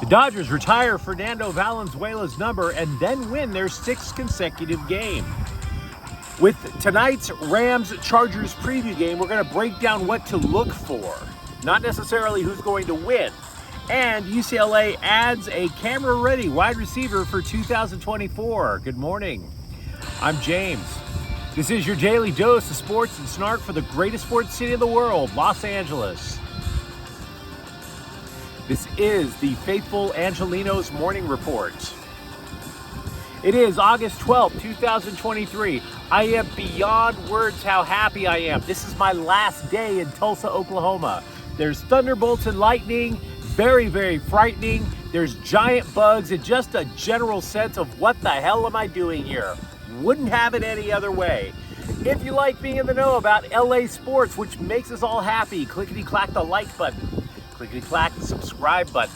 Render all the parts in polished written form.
The Dodgers retire Fernando Valenzuela's number and then win their 6th consecutive game. With tonight's Rams-Chargers preview game, we're going to break down what to look for, not necessarily who's going to win. And UCLA adds a camera-ready wide receiver for 2024. Good morning. I'm James. This is your daily dose of sports and snark for the greatest sports city in the world, Los Angeles. This is the faithful Angelenos Morning Report. It is August 12th, 2023. I am beyond words how happy I am. This is my last day in Tulsa, Oklahoma. There's thunderbolts and lightning, very, very frightening. There's giant bugs and just a general sense of what the hell am I doing here? Wouldn't have it any other way. If you like being in the know about LA sports, which makes us all happy, clickety-clack the like button. Clickety-clack the subscribe button.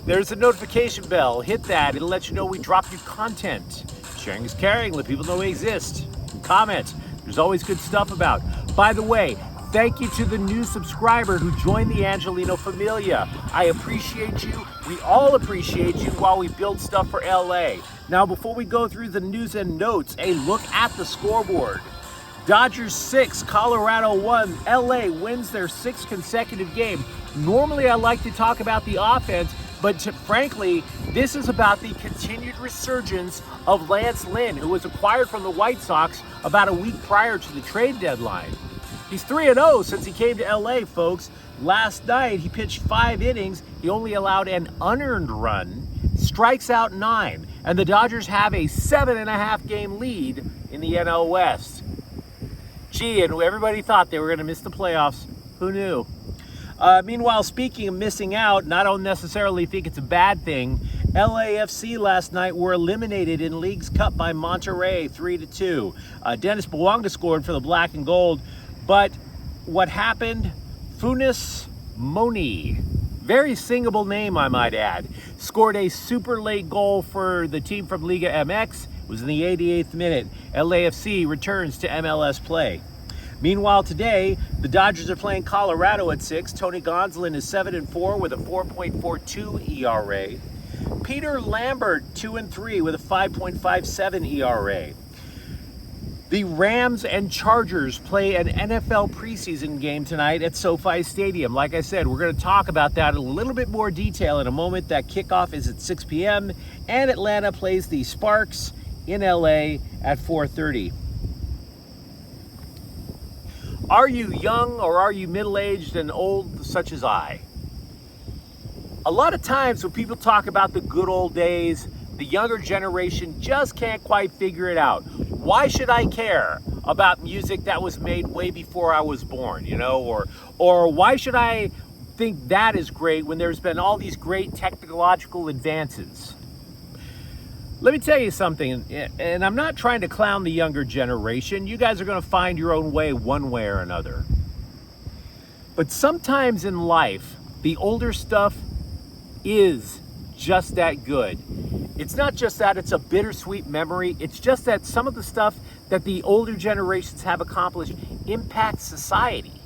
There's a notification bell. Hit that. It'll let you know we drop new content. Sharing is caring. Let people know we exist. Comment. There's always good stuff about. By the way, thank you to the new subscriber who joined the Angeleno Familia. I appreciate you. We all appreciate you while we build stuff for LA. Now, before we go through the news and notes, a look at the scoreboard. Dodgers 6, Colorado 1. LA wins their 6th consecutive game. Normally, I like to talk about the offense, but frankly, this is about the continued resurgence of Lance Lynn, who was acquired from the White Sox about a week prior to the trade deadline. He's 3-0 since he came to LA, folks. Last night, he pitched 5 innings. He only allowed an unearned run, strikes out 9, and the Dodgers have a 7.5 game lead in the NL West. Gee, and everybody thought they were going to miss the playoffs. Who knew? Meanwhile, speaking of missing out, and I don't necessarily think it's a bad thing, LAFC last night were eliminated in League's Cup by Monterrey 3-2. Dennis Bouanga scored for the Black and Gold, but what happened? Funes Mori, very singable name I might add, scored a super late goal for the team from Liga MX. It was in the 88th minute. LAFC returns to MLS play. Meanwhile, today, the Dodgers are playing Colorado at 6. Tony Gonsolin is 7-4 with a 4.42 ERA. Peter Lambert, 2-3 with a 5.57 ERA. The Rams and Chargers play an NFL preseason game tonight at SoFi Stadium. Like I said, we're going to talk about that in a little bit more detail in a moment. That kickoff is at 6 p.m. and Atlanta plays the Sparks in LA at 4:30. Are you young or are you middle-aged and old such as I? A lot of times when people talk about the good old days, the younger generation just can't quite figure it out. Why should I care about music that was made way before I was born, or why should I think that is great when there's been all these great technological advances? Let me tell you something, and I'm not trying to clown the younger generation. You guys are going to find your own way one way or another. But sometimes in life, the older stuff is just that good. It's not just that it's a bittersweet memory. It's just that some of the stuff that the older generations have accomplished impacts society.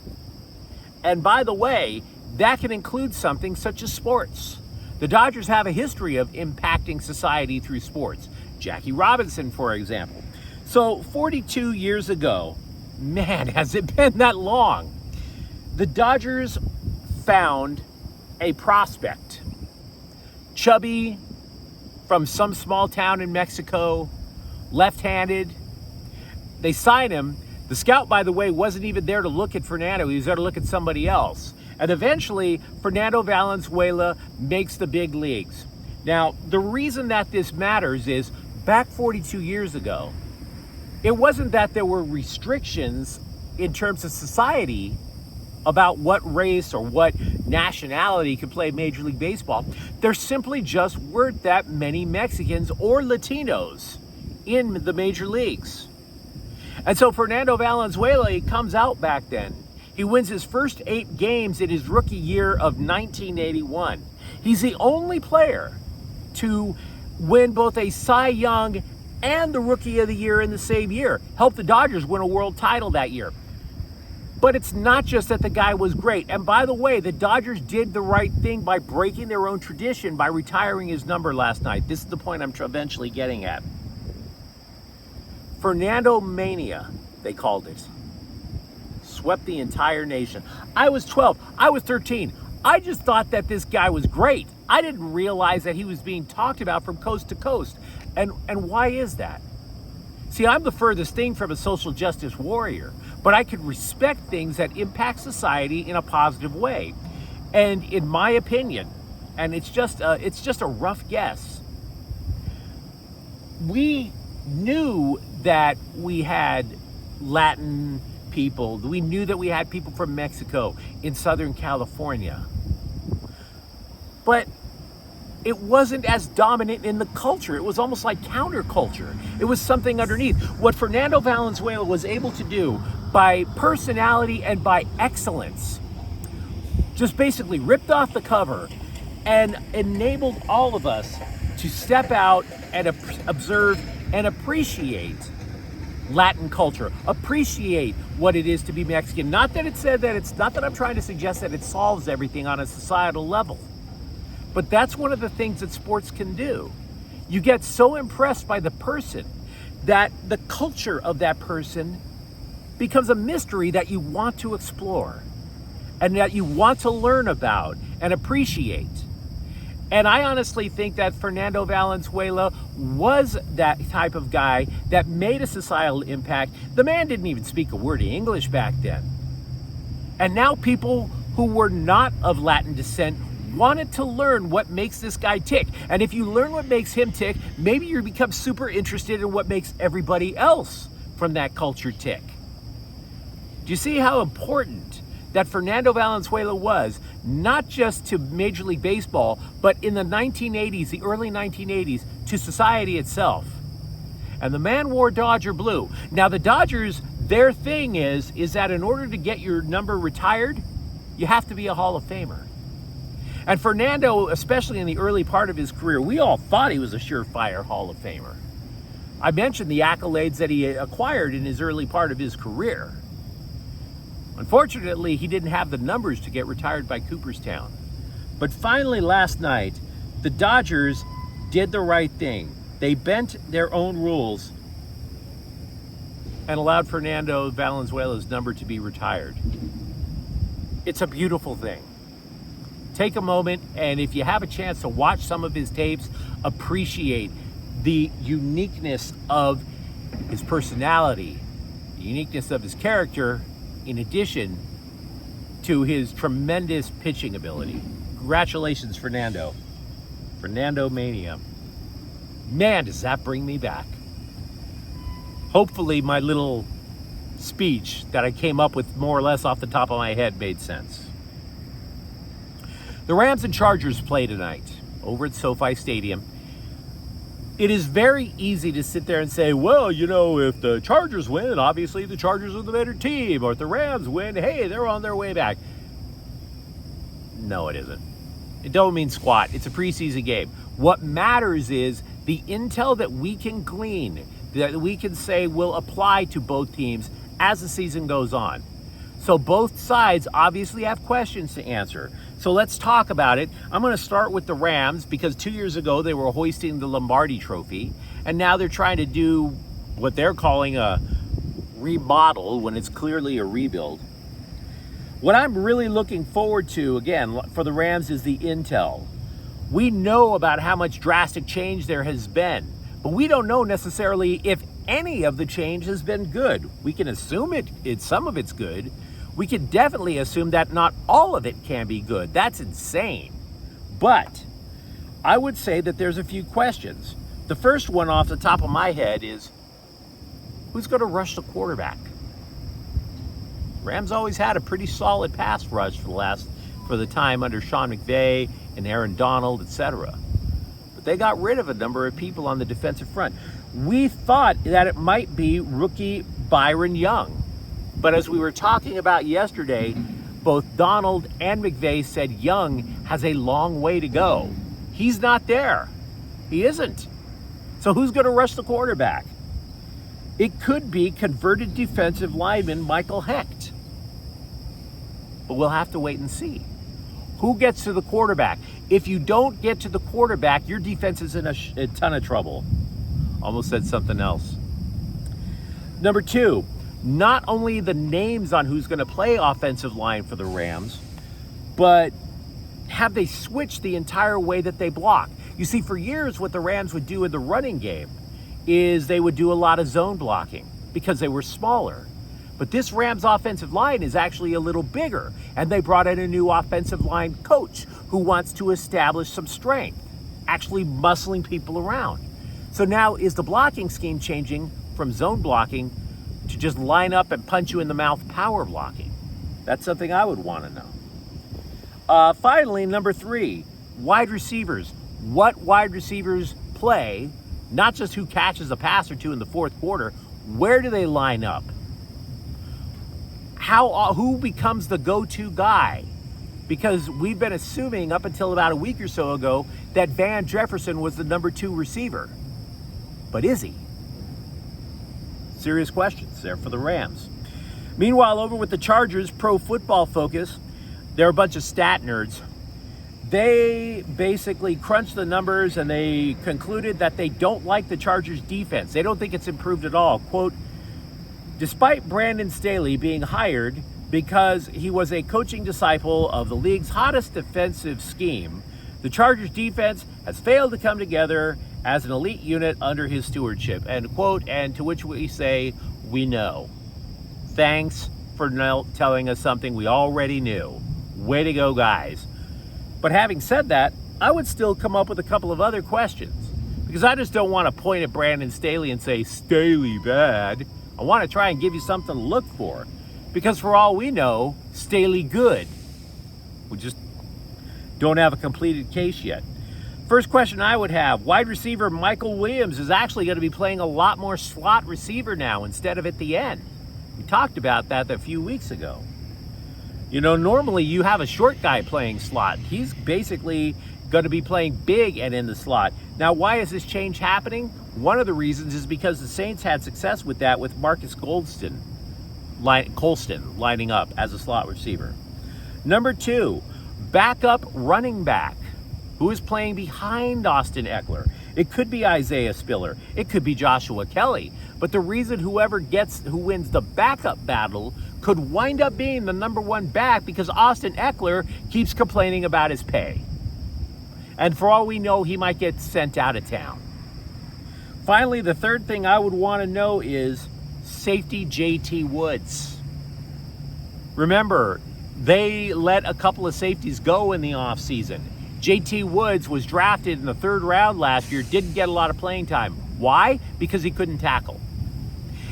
And by the way, that can include something such as sports. The Dodgers have a history of impacting society through sports. Jackie Robinson, for example. So 42 years ago, man, has it been that long? The Dodgers found a prospect. Chubby, from some small town in Mexico, left-handed. They signed him. The scout, by the way, wasn't even there to look at Fernando. He was there to look at somebody else. And eventually, Fernando Valenzuela makes the big leagues. Now, the reason that this matters is, back 42 years ago, it wasn't that there were restrictions in terms of society about what race or what nationality could play Major League Baseball. There simply just weren't that many Mexicans or Latinos in the major leagues. And so Fernando Valenzuela comes out back then. He wins his first 8 games in his rookie year of 1981. He's the only player to win both a Cy Young and the Rookie of the Year in the same year. Helped the Dodgers win a world title that year. But it's not just that the guy was great. And by the way, the Dodgers did the right thing by breaking their own tradition by retiring his number last night. This is the point I'm eventually getting at. Fernando Mania, they called it. Swept the entire nation. I was 12. I was 13. I just thought that this guy was great. I didn't realize that he was being talked about from coast to coast. And why is that? See, I'm the furthest thing from a social justice warrior, but I can respect things that impact society in a positive way. And in my opinion, and it's just a rough guess, we knew that we had Latin people. We knew that we had people from Mexico in Southern California. But it wasn't as dominant in the culture. It was almost like counterculture. It was something underneath. What Fernando Valenzuela was able to do by personality and by excellence, just basically ripped off the cover and enabled all of us to step out and observe and appreciate Latin culture, appreciate what it is to be Mexican. Not that I'm trying to suggest that it solves everything on a societal level. But that's one of the things that sports can do. You get so impressed by the person that the culture of that person becomes a mystery that you want to explore and that you want to learn about and appreciate. And I honestly think that Fernando Valenzuela was that type of guy that made a societal impact. The man didn't even speak a word of English back then. And now people who were not of Latin descent wanted to learn what makes this guy tick. And if you learn what makes him tick, maybe you become super interested in what makes everybody else from that culture tick. Do you see how important that Fernando Valenzuela was, not just to Major League Baseball, but in the 1980s, the early 1980s, to society itself? And the man wore Dodger blue. Now the Dodgers, their thing is that in order to get your number retired, you have to be a Hall of Famer. And Fernando, especially in the early part of his career, we all thought he was a surefire Hall of Famer. I mentioned the accolades that he acquired in his early part of his career. Unfortunately, he didn't have the numbers to get retired by Cooperstown. But finally last night, the Dodgers did the right thing. They bent their own rules and allowed Fernando Valenzuela's number to be retired. It's a beautiful thing. Take a moment, and if you have a chance to watch some of his tapes, appreciate the uniqueness of his personality, the uniqueness of his character, in addition to his tremendous pitching ability. Congratulations, Fernando. Fernando Mania. Man, does that bring me back. Hopefully my little speech that I came up with more or less off the top of my head made sense. The Rams and Chargers play tonight over at SoFi Stadium. It is very easy to sit there and say, well, you know, if the Chargers win, obviously the Chargers are the better team. Or if the Rams win, hey, they're on their way back. No, it isn't. It don't mean squat. It's a preseason game. What matters is the intel that we can glean, that we can say will apply to both teams as the season goes on. So both sides obviously have questions to answer. So let's talk about it. I'm going to start with the Rams because 2 years ago they were hoisting the Lombardi Trophy, and now they're trying to do what they're calling a remodel when it's clearly a rebuild. What I'm really looking forward to, again, for the Rams is the intel. We know about how much drastic change there has been, but we don't know necessarily if any of the change has been good. We can assume some of it's good. We can definitely assume that not all of it can be good. That's insane. But I would say that there's a few questions. The first one off the top of my head is, who's going to rush the quarterback? Rams always had a pretty solid pass rush for the time under Sean McVay and Aaron Donald, etc. But they got rid of a number of people on the defensive front. We thought that it might be rookie Byron Young. But as we were talking about yesterday, both Donald and McVay said Young has a long way to go. He's not there. He isn't. So who's going to rush the quarterback? It could be converted defensive lineman Michael Hecht. but we'll have to wait and see. Who gets to the quarterback? If you don't get to the quarterback, your defense is in a ton of trouble. Almost said something else. Number 2, not only the names on who's going to play offensive line for the Rams, but have they switched the entire way that they block? You see, for years, what the Rams would do in the running game is they would do a lot of zone blocking because they were smaller. But this Rams offensive line is actually a little bigger, and they brought in a new offensive line coach who wants to establish some strength, actually muscling people around. So now is the blocking scheme changing from zone blocking to just line up and punch you in the mouth power blocking? That's something I would want to know. Finally, number 3, wide receivers. What wide receivers play, not just who catches a pass or two in the fourth quarter, where do they line up? Who becomes the go-to guy? Because we've been assuming up until about a week or so ago that Van Jefferson was the number 2 receiver. But is he? Serious questions there for the Rams. Meanwhile, over with the Chargers, Pro Football Focus, they're a bunch of stat nerds. They basically crunched the numbers and they concluded that they don't like the Chargers defense. They don't think it's improved at all. Quote, despite Brandon Staley being hired because he was a coaching disciple of the league's hottest defensive scheme, the Chargers defense has failed to come together as an elite unit under his stewardship, end quote, and to which we say, we know. Thanks for telling us something we already knew. Way to go, guys. But having said that, I would still come up with a couple of other questions, because I just don't want to point at Brandon Staley and say, Staley bad. I want to try and give you something to look for, because for all we know, Staley good. We just don't have a completed case yet. First question I would have, wide receiver Michael Williams is actually going to be playing a lot more slot receiver now instead of at the end. We talked about that a few weeks ago. You know, normally you have a short guy playing slot. He's basically going to be playing big and in the slot. Now, why is this change happening? One of the reasons is because the Saints had success with that with Marcus Colston lining up as a slot receiver. Number 2, backup running back. Who is playing behind Austin Eckler? It could be Isaiah Spiller. It could be Joshua Kelly. But the reason who wins the backup battle could wind up being the number 1 back because Austin Eckler keeps complaining about his pay. And for all we know, he might get sent out of town. Finally, the third thing I would want to know is safety JT Woods. Remember, they let a couple of safeties go in the offseason. JT Woods was drafted in the 3rd round last year, didn't get a lot of playing time. Why? Because he couldn't tackle.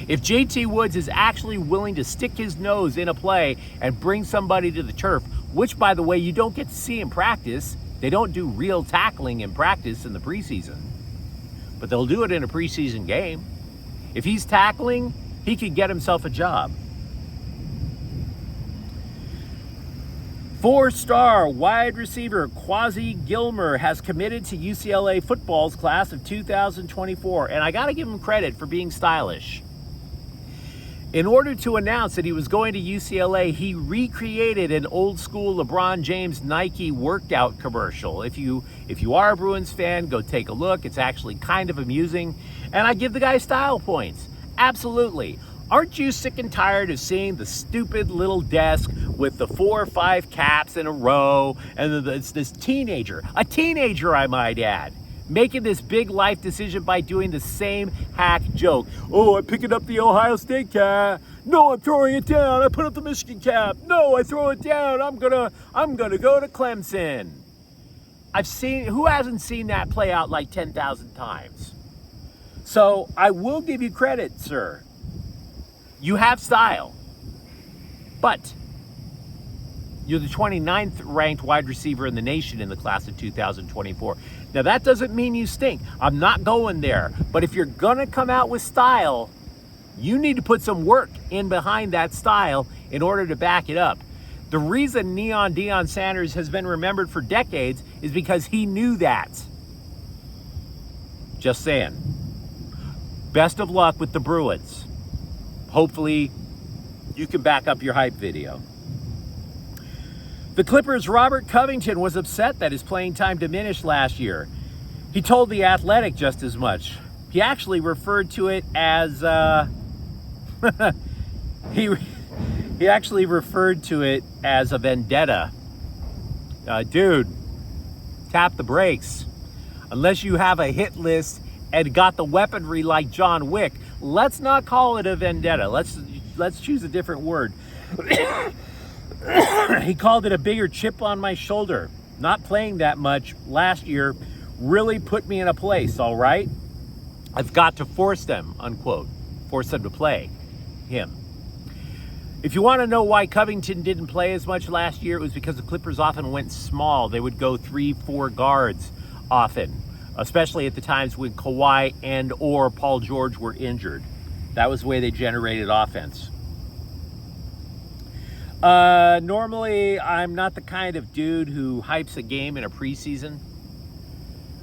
If JT Woods is actually willing to stick his nose in a play and bring somebody to the turf, which, by the way, you don't get to see in practice. They don't do real tackling in practice in the preseason, but they'll do it in a preseason game. If he's tackling, he could get himself a job. 4-star wide receiver Quasi Gilmer has committed to UCLA football's class of 2024, and I got to give him credit for being stylish. In order to announce that he was going to UCLA, he recreated an old school LeBron James Nike workout commercial. If you are a Bruins fan, go take a look. It's actually kind of amusing, and I give the guy style points. Absolutely. Aren't you sick and tired of seeing the stupid little desk with the 4 or 5 caps in a row, and it's this teenager, a teenager I might add, making this big life decision by doing the same hack joke. Oh, I'm picking up the Ohio State cap. No, I'm throwing it down. I put up the Michigan cap. No, I throw it down. I'm gonna go to Clemson. Who hasn't seen that play out like 10,000 times? So I will give you credit, sir. You have style, but you're the 29th ranked wide receiver in the nation in the class of 2024. Now, that doesn't mean you stink. I'm not going there. But if you're going to come out with style, you need to put some work in behind that style in order to back it up. The reason Neon Deion Sanders has been remembered for decades is because he knew that. Just saying. Best of luck with the Bruins. Hopefully, you can back up your hype video. The Clippers' Robert Covington was upset that his playing time diminished last year. He told The Athletic just as much. He actually referred to it as he actually referred to it as a vendetta. Dude, tap the brakes. Unless you have a hit list and got the weaponry like John Wick, let's not call it a vendetta. Let's choose a different word. He called it a bigger chip on my shoulder. Not playing that much last year really put me in a place, all right? I've got to force them, unquote. Force them to play him. If you want to know why Covington didn't play as much last year, it was because the Clippers often went small. They would go 3-4 guards often, especially at the times when Kawhi and or Paul George were injured. That was the way they generated offense. Normally, I'm not the kind of dude who hypes a game in a preseason.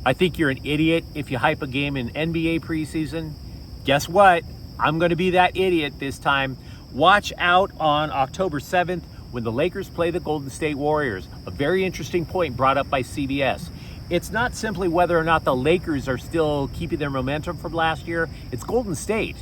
I think you're an idiot if you hype a game in NBA preseason. Guess what? I'm going to be that idiot this time. Watch out on October 7th when the Lakers play the Golden State Warriors. A very interesting point brought up by CBS. It's not simply whether or not the Lakers are still keeping their momentum from last year. It's Golden State.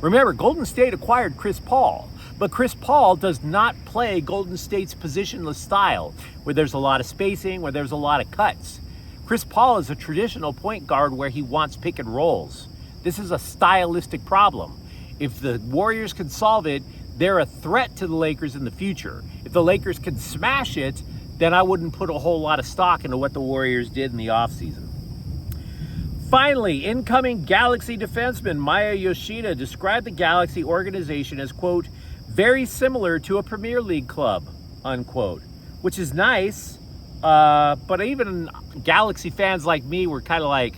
Remember, Golden State acquired Chris Paul, but Chris Paul does not play Golden State's positionless style, where there's a lot of spacing, where there's a lot of cuts. Chris Paul is a traditional point guard where he wants pick and rolls. This is a stylistic problem. If the Warriors can solve it, they're a threat to the Lakers in the future. If the Lakers can smash it, then I wouldn't put a whole lot of stock into what the Warriors did in the offseason. Finally, incoming Galaxy defenseman Maya Yoshida described the Galaxy organization as, quote, very similar to a Premier League club, unquote, which is nice. But even Galaxy fans like me were kind of like,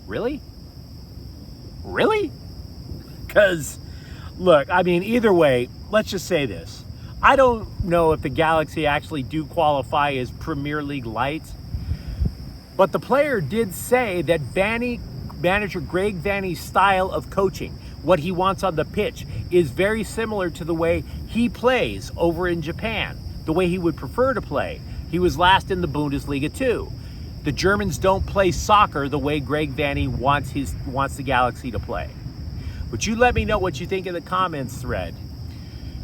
really? Really? Because, look, I mean, either way, let's just say this. I don't know if the Galaxy actually do qualify as Premier League light, but the player did say that manager Greg Vanney's style of coaching, what he wants on the pitch, is very similar to the way he plays over in Japan, the way he would prefer to play. He was last in the Bundesliga too. The Germans don't play soccer the way Greg Vanney wants the Galaxy to play. But you let me know what you think in the comments thread.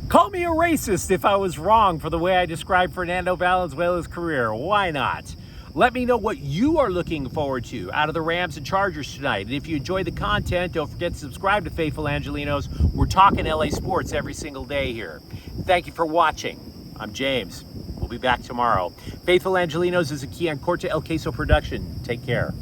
Call me a racist if I was wrong for the way I described Fernando Valenzuela's career. Why not? Let me know what you are looking forward to out of the Rams and Chargers tonight. And if you enjoy the content, don't forget to subscribe to Faithful Angelenos. We're talking LA sports every single day here. Thank you for watching. I'm James. We'll be back tomorrow. Faithful Angelenos is a Kian Corte El Queso production. Take care.